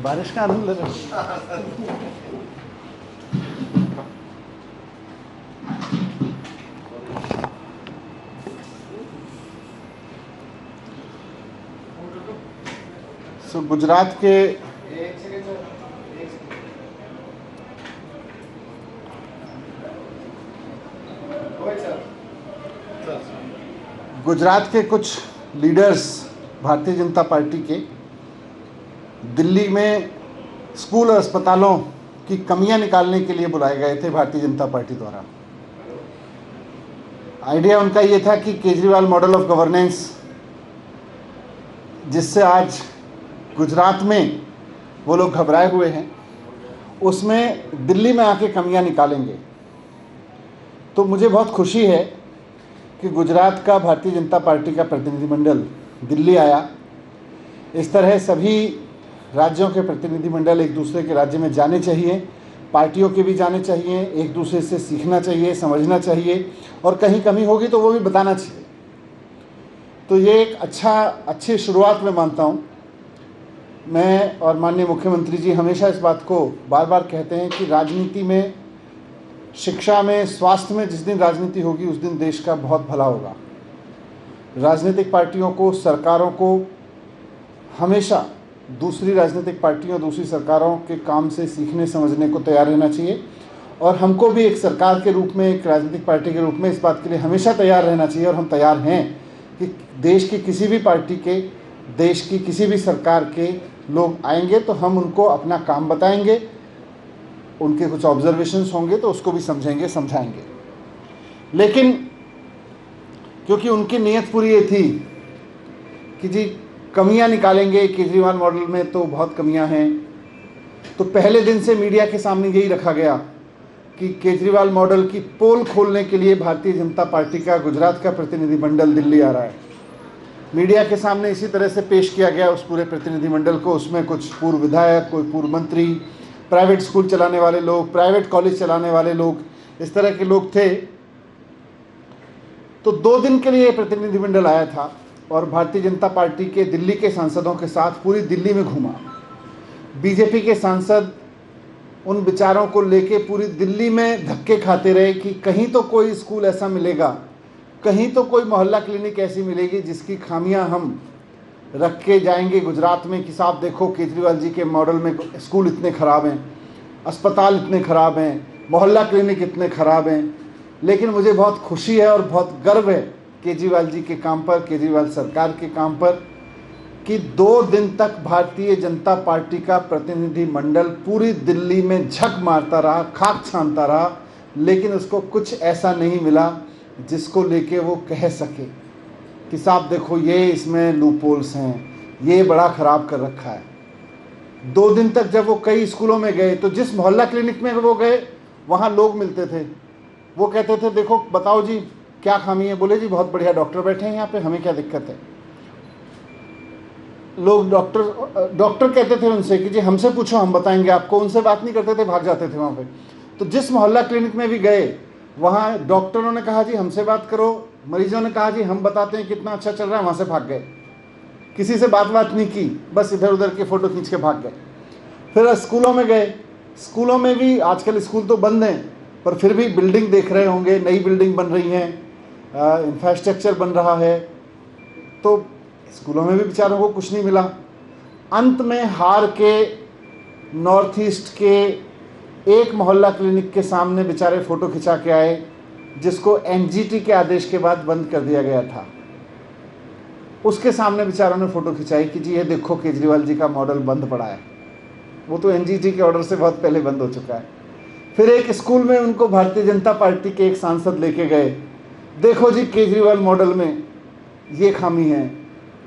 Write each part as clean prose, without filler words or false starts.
बारिश का आनंद ले रहे हैं। गुजरात के कुछ लीडर्स भारतीय जनता पार्टी के दिल्ली में स्कूल और अस्पतालों की कमियां निकालने के लिए बुलाए गए थे भारतीय जनता पार्टी द्वारा। आइडिया उनका ये था कि केजरीवाल मॉडल ऑफ गवर्नेंस, जिससे आज गुजरात में वो लोग घबराए हुए हैं, उसमें दिल्ली में आके कमियां निकालेंगे। तो मुझे बहुत खुशी है कि गुजरात का भारतीय जनता पार्टी का प्रतिनिधिमंडल दिल्ली आया। इस तरह सभी राज्यों के प्रतिनिधिमंडल एक दूसरे के राज्य में जाने चाहिए, पार्टियों के भी जाने चाहिए, एक दूसरे से सीखना चाहिए, समझना चाहिए, और कहीं कमी होगी तो वो भी बताना चाहिए। तो ये एक अच्छी शुरुआत मैं मानता हूँ। मैं और माननीय मुख्यमंत्री जी हमेशा इस बात को बार बार कहते हैं कि राजनीति में, शिक्षा में, स्वास्थ्य में जिस दिन राजनीति होगी उस दिन देश का बहुत भला होगा। राजनीतिक पार्टियों को, सरकारों को हमेशा दूसरी राजनीतिक पार्टियों, दूसरी सरकारों के काम से सीखने समझने को तैयार रहना चाहिए, और हमको भी एक सरकार के रूप में, एक राजनीतिक पार्टी के रूप में इस बात के लिए हमेशा तैयार रहना चाहिए। और हम तैयार हैं कि देश की किसी भी पार्टी के, देश की किसी भी सरकार के लोग आएंगे तो हम उनको अपना काम बताएंगे, उनके कुछ ऑब्जर्वेशंस होंगे तो उसको भी समझेंगे, समझाएंगे। लेकिन क्योंकि उनकी नीयत पूरी ये थी कि जी कमियां निकालेंगे, केजरीवाल मॉडल में तो बहुत कमियां हैं, तो पहले दिन से मीडिया के सामने यही रखा गया कि केजरीवाल मॉडल की पोल खोलने के लिए भारतीय जनता पार्टी का गुजरात का प्रतिनिधिमंडल दिल्ली आ रहा है। मीडिया के सामने इसी तरह से पेश किया गया उस पूरे प्रतिनिधिमंडल को। उसमें कुछ पूर्व विधायक, कोई पूर्व मंत्री, प्राइवेट स्कूल चलाने वाले लोग, प्राइवेट कॉलेज चलाने वाले लोग, इस तरह के लोग थे। तो 2 दिन के लिए प्रतिनिधिमंडल आया था और भारतीय जनता पार्टी के दिल्ली के सांसदों के साथ पूरी दिल्ली में घूमा। बीजेपी के सांसद उन विचारों को लेके पूरी दिल्ली में धक्के खाते रहे कि कहीं तो कोई स्कूल ऐसा मिलेगा, कहीं तो कोई मोहल्ला क्लिनिक ऐसी मिलेगी जिसकी खामियां हम रख के जाएंगे गुजरात में कि साहब देखो केजरीवाल जी के मॉडल में स्कूल इतने ख़राब हैं, अस्पताल इतने ख़राब हैं, मोहल्ला क्लिनिक इतने ख़राब हैं। लेकिन मुझे बहुत खुशी है और बहुत गर्व है केजरीवाल जी के काम पर, केजरीवाल सरकार के काम पर, कि 2 दिन तक भारतीय जनता पार्टी का प्रतिनिधिमंडल पूरी दिल्ली में झक मारता रहा, खाक छानता रहा, लेकिन उसको कुछ ऐसा नहीं मिला जिसको लेके वो कह सके कि साहब देखो ये इसमें लूपहोल्स हैं, ये बड़ा ख़राब कर रखा है। 2 दिन तक जब वो कई स्कूलों में गए तो जिस मोहल्ला क्लिनिक में वो गए वहाँ लोग मिलते थे, वो कहते थे देखो बताओ जी क्या खामी है। बोले जी बहुत बढ़िया डॉक्टर बैठे हैं यहाँ पे, हमें क्या दिक्कत है। लोग डॉक्टर कहते थे उनसे कि जी हमसे पूछो हम बताएंगे आपको। उनसे बात नहीं करते थे, भाग जाते थे वहाँ पे। तो जिस मोहल्ला क्लिनिक में भी गए वहाँ डॉक्टरों ने कहा जी हमसे बात करो, मरीजों ने कहा जी हम बताते हैं कितना अच्छा चल रहा है, वहाँ से भाग गए। किसी से बात नहीं की, बस इधर उधर के फ़ोटो खींच के भाग गए। फिर स्कूलों में गए, स्कूलों में भी आजकल स्कूल तो बंद हैं पर फिर भी बिल्डिंग देख रहे होंगे, नई बिल्डिंग बन रही हैं, इंफ्रास्ट्रक्चर बन रहा है। तो स्कूलों में भी बेचारों को कुछ नहीं मिला। अंत में हार के नॉर्थ ईस्ट के एक मोहल्ला क्लिनिक के सामने बेचारे फ़ोटो खिंचा के आए, जिसको एनजीटी के आदेश के बाद बंद कर दिया गया था। उसके सामने बेचारों ने फ़ोटो खिंचाई कि जी ये देखो केजरीवाल जी का मॉडल बंद पड़ा है। वो तो एनजीटी के ऑर्डर से बहुत पहले बंद हो चुका है। फिर एक स्कूल में उनको भारतीय जनता पार्टी के एक सांसद लेके गए, देखो जी केजरीवाल मॉडल में ये खामी है।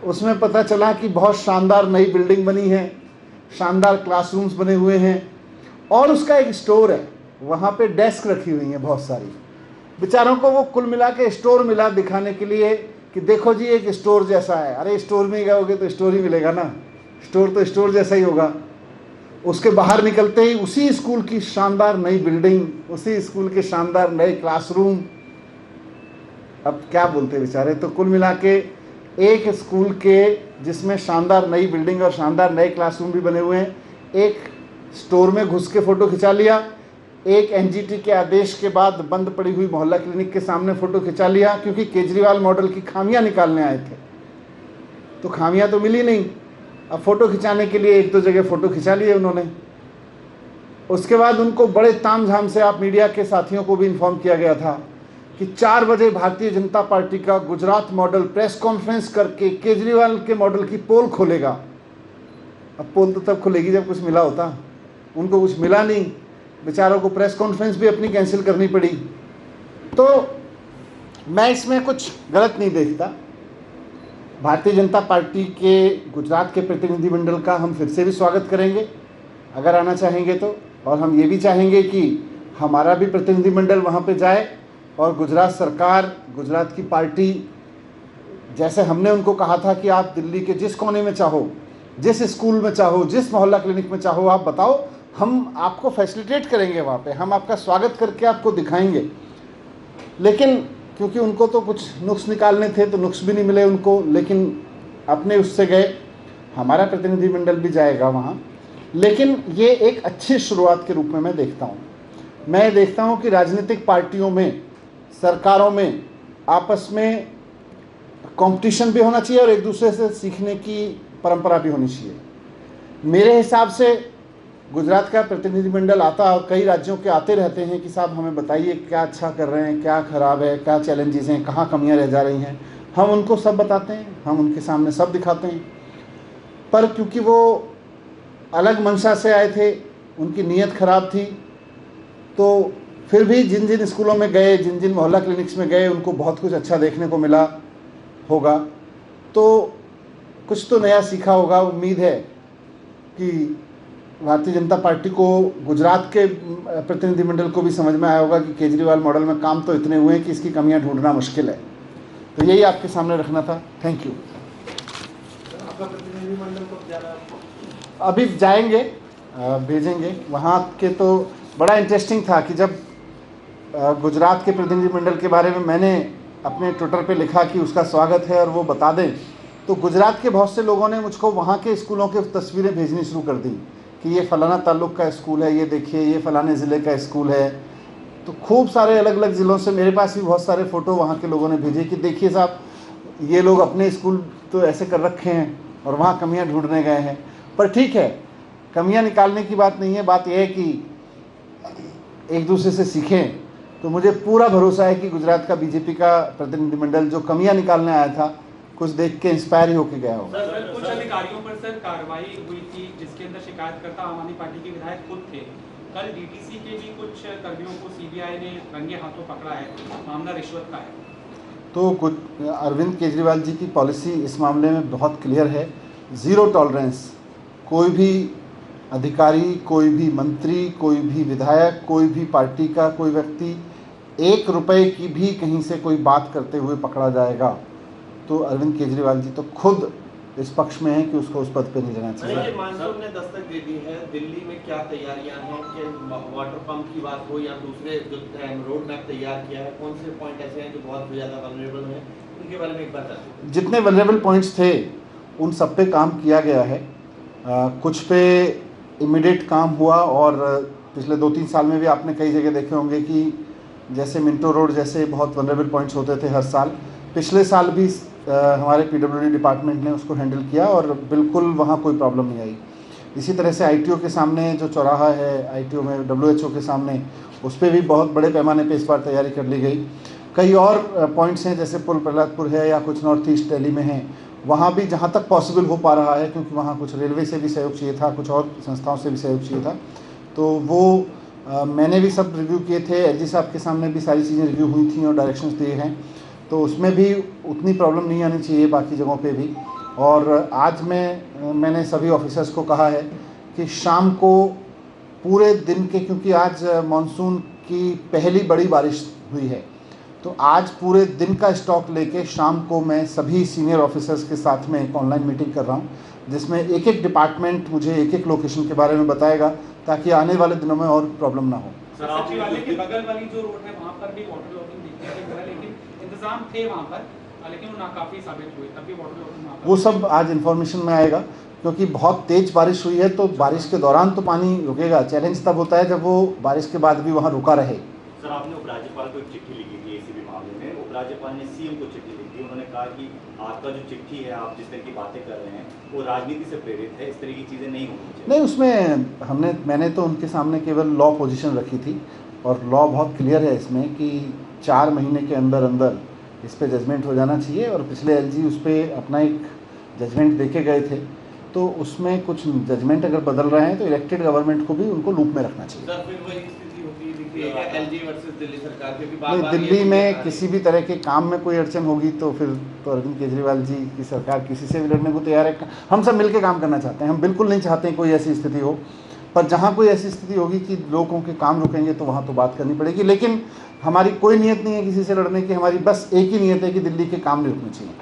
उसमें पता चला कि बहुत शानदार नई बिल्डिंग बनी है, शानदार क्लासरूम्स बने हुए हैं, और उसका एक स्टोर है, वहाँ पे डेस्क रखी हुई हैं बहुत सारी। बेचारों को वो कुल मिला के स्टोर मिला दिखाने के लिए कि देखो जी एक स्टोर जैसा है। अरे स्टोर में गए तो स्टोर ही मिलेगा ना, स्टोर तो स्टोर जैसा ही होगा। उसके बाहर निकलते ही उसी स्कूल की शानदार नई बिल्डिंग, उसी स्कूल के शानदार नए क्लासरूम। अब क्या बोलते बेचारे। तो कुल मिला के एक स्कूल के जिसमें शानदार नई बिल्डिंग और शानदार नए क्लासरूम भी बने हुए हैं, एक स्टोर में घुस के फ़ोटो खिंचा लिया, एक एनजीटी के आदेश के बाद बंद पड़ी हुई मोहल्ला क्लिनिक के सामने फ़ोटो खिंचा लिया, क्योंकि केजरीवाल मॉडल की खामियां निकालने आए थे। तो खामियां तो मिली नहीं, अब फ़ोटो खिंचाने के लिए एक दो जगह फ़ोटो खिंचा लिए उन्होंने। उसके बाद उनको बड़े तामझाम से, आप मीडिया के साथियों को भी इन्फॉर्म किया गया था कि 4 बजे भारतीय जनता पार्टी का गुजरात मॉडल प्रेस कॉन्फ्रेंस करके केजरीवाल के मॉडल की पोल खोलेगा। अब पोल तो तब खुलेगी जब कुछ मिला होता, उनको कुछ मिला नहीं, बेचारों को प्रेस कॉन्फ्रेंस भी अपनी कैंसिल करनी पड़ी। तो मैं इसमें कुछ गलत नहीं देखता। भारतीय जनता पार्टी के गुजरात के प्रतिनिधिमंडल का हम फिर से भी स्वागत करेंगे अगर आना चाहेंगे तो, और हम ये भी चाहेंगे कि हमारा भी प्रतिनिधिमंडल वहाँ पे जाए और गुजरात सरकार, गुजरात की पार्टी, जैसे हमने उनको कहा था कि आप दिल्ली के जिस कोने में चाहो, जिस स्कूल में चाहो, जिस मोहल्ला क्लिनिक में चाहो आप बताओ, हम आपको फैसिलिटेट करेंगे वहाँ पे, हम आपका स्वागत करके आपको दिखाएंगे। लेकिन क्योंकि उनको तो कुछ नुक्स निकालने थे तो नुक्स भी नहीं मिले उनको, लेकिन अपने उससे गए। हमारा प्रतिनिधिमंडल भी जाएगा वहाँ, लेकिन ये एक अच्छी शुरुआत के रूप में मैं देखता हूँ। मैं देखता हूँ कि राजनीतिक पार्टियों में, सरकारों में आपस में कंपटीशन भी होना चाहिए और एक दूसरे से सीखने की परंपरा भी होनी चाहिए। मेरे हिसाब से गुजरात का प्रतिनिधिमंडल आता, और कई राज्यों के आते रहते हैं कि साहब हमें बताइए क्या अच्छा कर रहे हैं, क्या ख़राब है, क्या चैलेंजेस हैं, कहाँ कमियां रह जा रही हैं। हम उनको सब बताते हैं, हम उनके सामने सब दिखाते हैं। पर क्योंकि वो अलग मंशा से आए थे, उनकी नीयत ख़राब थी, तो फिर भी जिन जिन स्कूलों में गए, जिन जिन मोहल्ला क्लिनिक्स में गए, उनको बहुत कुछ अच्छा देखने को मिला होगा। तो कुछ तो नया सीखा होगा। उम्मीद है कि भारतीय जनता पार्टी को, गुजरात के प्रतिनिधिमंडल को भी समझ में आया होगा कि केजरीवाल मॉडल में काम तो इतने हुए हैं कि इसकी कमियां ढूंढना मुश्किल है। तो यही आपके सामने रखना था। Thank you. आपका प्रतिनिधिमंडल को ज़्यादा अभी जाएंगे, भेजेंगे वहाँ के। तो बड़ा इंटरेस्टिंग था कि जब गुजरात के प्रतिनिधिमंडल के बारे में मैंने अपने ट्विटर पे लिखा कि उसका स्वागत है और वो बता दें, तो गुजरात के बहुत से लोगों ने मुझको वहाँ के स्कूलों की तस्वीरें भेजनी शुरू कर दी कि ये फ़लाना ताल्लुक का स्कूल है, ये देखिए ये फ़लाने ज़िले का स्कूल है। तो खूब सारे अलग अलग ज़िलों से मेरे पास भी बहुत सारे फ़ोटो वहाँ के लोगों ने भेजे कि देखिए साहब, ये लोग अपने स्कूल तो ऐसे कर रखे हैं और वहाँ कमियाँ ढूंढने गए हैं। पर ठीक है, कमियाँ निकालने की बात नहीं है, बात यह है कि एक दूसरे से सीखें। तो मुझे पूरा भरोसा है कि गुजरात का बीजेपी का प्रतिनिधिमंडल जो कमियां निकालने आया था, कुछ देख के इंस्पायर ही होके गया होगा। सर, कुछ अधिकारियों पर सर कार्रवाई हुई थी जिसके अंदर शिकायतकर्ता आम आदमी पार्टी के विधायक खुद थे। कल डीटीसी के भी कुछ कर्मियों को सीबीआई ने रंगे हाथों पकड़ा है, मामला रिश्वत का है। तो कुछ अरविंद केजरीवाल जी की पॉलिसी इस मामले में बहुत क्लियर है, ज़ीरो टॉलरेंस। कोई भी अधिकारी, कोई भी मंत्री, कोई भी विधायक, कोई भी पार्टी का कोई व्यक्ति 1 रुपए की भी कहीं से कोई बात करते हुए पकड़ा जाएगा। तो अरविंद केजरीवाल जी तो खुद इस पक्ष में है कि उसको उस पद पे नहीं रहना चाहिए। मानसून ने दस्तक दे दी है, दिल्ली में क्या तैयारियां हैं कि वाटर पंप की बात हो या दूसरे जो रोड मैप तैयार किया है, कौन से पॉइंट ऐसे हैं जो बहुत ज़्यादा वल्नरेबल हैं, उनके बारे में एक बात है। जितने वल्नरेबल पॉइंट्स थे उन सब पे काम किया गया है। कुछ पे इमीडिएट काम हुआ, और पिछले 2-3 साल में भी आपने कई जगह देखे होंगे कि जैसे मिंटो रोड जैसे बहुत वल्नरेबल पॉइंट्स होते थे हर साल, पिछले साल भी हमारे पीडब्ल्यूडी डिपार्टमेंट ने उसको हैंडल किया और बिल्कुल वहाँ कोई प्रॉब्लम नहीं आई। इसी तरह से आईटीओ के सामने जो चौराहा है, आईटीओ में डब्ल्यूएचओ के सामने, उस पर भी बहुत बड़े पैमाने पे इस बार तैयारी कर ली गई। कई और पॉइंट्स हैं जैसे पुल प्रहलादपुर है या कुछ नॉर्थ ईस्ट दिल्ली में हैं, वहाँ भी जहाँ तक पॉसिबल हो पा रहा है, क्योंकि वहाँ कुछ रेलवे से भी सहयोग चाहिए था, कुछ और संस्थाओं से भी सहयोग चाहिए था, तो वो मैंने भी सब रिव्यू किए थे। एलजी साहब के सामने भी सारी चीज़ें रिव्यू हुई थी और डायरेक्शंस दिए हैं, तो उसमें भी उतनी प्रॉब्लम नहीं आनी चाहिए बाकी जगहों पे भी। और आज मैंने सभी ऑफिसर्स को कहा है कि शाम को पूरे दिन के, क्योंकि आज मानसून की पहली बड़ी बारिश हुई है, तो आज पूरे दिन का स्टॉक लेके शाम को मैं सभी सीनियर ऑफिसर्स के साथ में एक ऑनलाइन मीटिंग कर रहा हूँ, जिसमें एक एक डिपार्टमेंट मुझे एक एक लोकेशन के बारे में बताएगा, ताकि आने वाले दिनों में और प्रॉब्लम ना हो। सचिवालय के बगल वाली जो रोड है वहाँ पर भी वाटर लॉगिंग देखने को मिला, लेकिन इंतजाम थे वहाँ पर, लेकिन वो नाकाफी साबित हुए, तब भी वाटर लॉगिंग वहाँ पर। वो सब आज इन्फॉर्मेशन में आएगा। क्योंकि बहुत तेज़ बारिश हुई है तो बारिश के दौरान तो पानी रुकेगा। चैलेंज तब होता है जब वो बारिश के बाद भी वहाँ रुका रहे। सर, आपने उपराज्यपाल को एक चिट्ठी लिखी थी एसीबी मामले में। उपराज्यपाल ने सीएम को चिट्ठी लिखी। उन्होंने कहा कि आपका जो चिट्ठी है, आप जिस तरह की बातें कर रहे हैं, वो राजनीति से प्रेरित है, इस तरह की चीज़ें नहीं होनी चाहिए। नहीं, उसमें मैंने तो उनके सामने केवल लॉ पोजीशन रखी थी और लॉ बहुत क्लियर है इसमें कि 4 महीने के अंदर अंदर इस पे जजमेंट हो जाना चाहिए। और पिछले एलजी उस पर अपना एक जजमेंट देके गए थे, तो उसमें कुछ जजमेंट अगर बदल रहे हैं तो इलेक्टेड गवर्नमेंट को भी उनको लूप में रखना चाहिए। सर, फिर वही स्थिति होती दिखती है क्या एलजी वर्सेस दिल्ली सरकार, क्योंकि नहीं, बार-बार दिल्ली ये में किसी भी तरह के काम में कोई अड़चन होगी तो फिर तो अरविंद केजरीवाल जी की सरकार किसी से भी लड़ने को तैयार है। हम सब मिलकर काम करना चाहते हैं। हम बिल्कुल नहीं चाहते हैं कोई ऐसी स्थिति हो, पर जहाँ कोई ऐसी स्थिति होगी कि लोगों के काम रुकेंगे तो वहाँ तो बात करनी पड़ेगी। लेकिन हमारी कोई नीयत नहीं है किसी से लड़ने की। हमारी बस एक ही नीयत है कि दिल्ली के काम नहीं रुकने चाहिए।